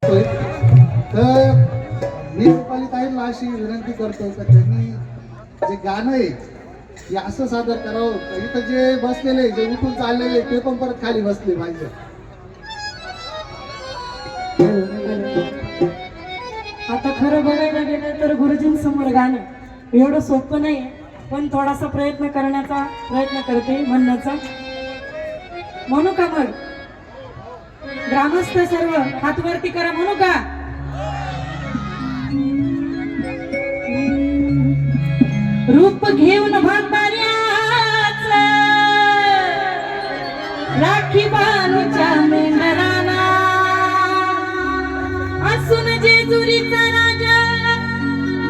तर मी रुपाली ताईंना अशी विनंती करतो की त्यांनी जे गाणं आहे हे असं सादर करावं का इथं जे बसलेले जे उठून चाललेले ते पण परत खाली बसले पाहिजे. आता खरं बघायला गेलं तर गुरुजींसमोर गाणं एवढं सोपं नाही, पण थोडासा प्रयत्न करण्याचा प्रयत्न करते म्हणण्याचा. म्हणू का मग? ग्रामस्थ सर्व हात वरती करा, म्हणू का? रूप घेऊन म्हाताऱ्याच राखी बाणूच्या मेंढराला असून जेजुरीचा राजा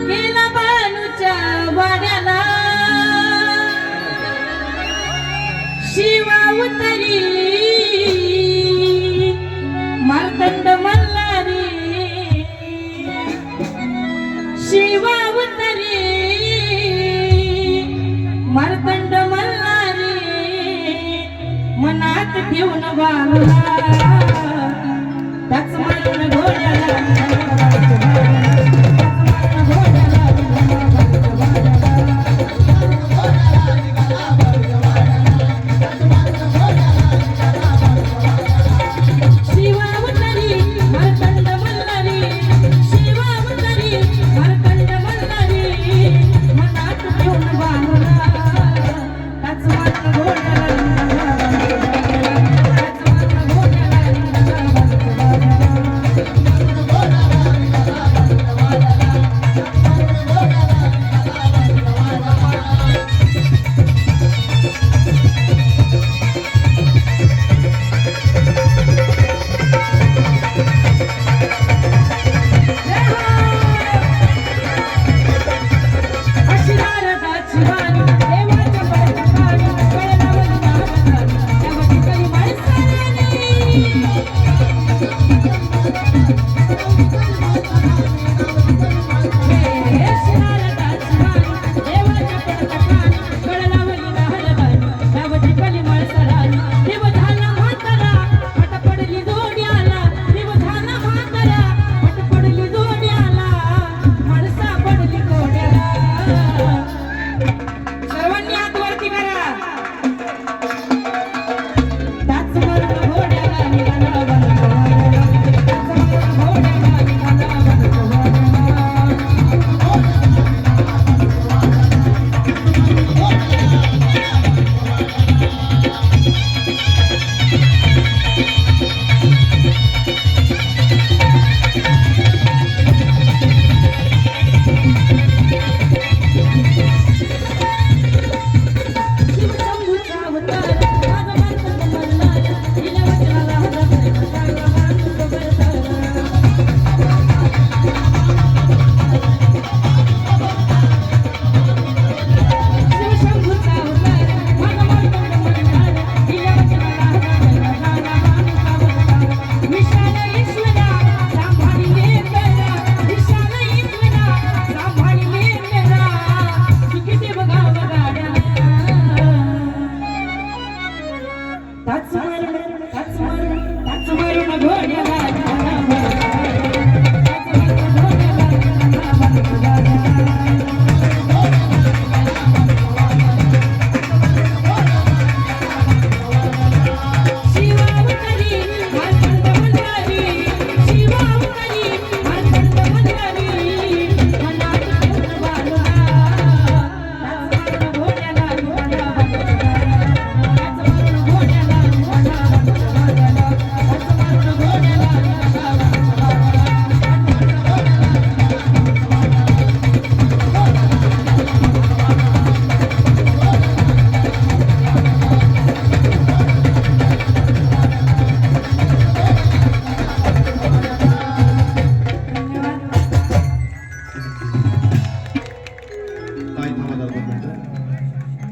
गेला बाणूच्या वाड्याला. शिवा उतरी मार्तंड मल्हारी, शिवा उतरी मार्तंड मल्हारी मनात ठेवून बाणूला त्याच मारून घोड्याला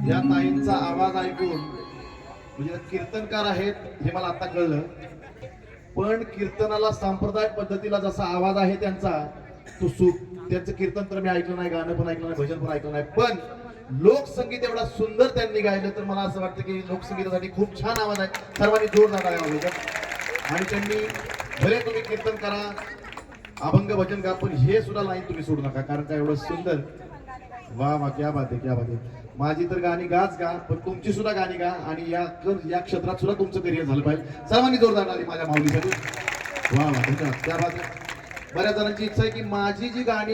या ताईंचा आवाज ऐकून म्हणजे कीर्तनकार आहेत हे मला आता कळलं, पण कीर्तनाला सांप्रदायिक पद्धतीला जसा आवाज आहे त्यांचा तो सुख, त्यांचं कीर्तन तर मी ऐकलं नाही, गाणं पण ऐकलं नाही, भजन पण ऐकलं नाही, पण लोकसंगीत एवढा सुंदर त्यांनी गायलं तर मला असं वाटतं की लोकसंगीतासाठी खूप छान आवाज आहे. सर्वांनी जोरदार आहे आणि त्यांनी भले तुम्ही कीर्तन करा, अभंग भजन गा, पण हे सुद्धा लाईन तुम्ही सोडू नका, कारण का एवढं सुंदर. वा वा, क्या बात आहे, क्या बात आहे. माझी तर गाणी गाच गा, पण तुमची सुद्धा गाणी गा, आणि या क्षेत्रात सुद्धा तुमचं करिअर झालं पाहिजे. सर्वांनी जोरदार आली माझ्या माऊलीसाठी. वा वा, धन्यवाद, क्या बात आहे. बऱ्याच जणांची इच्छा आहे की माझी जी गाणी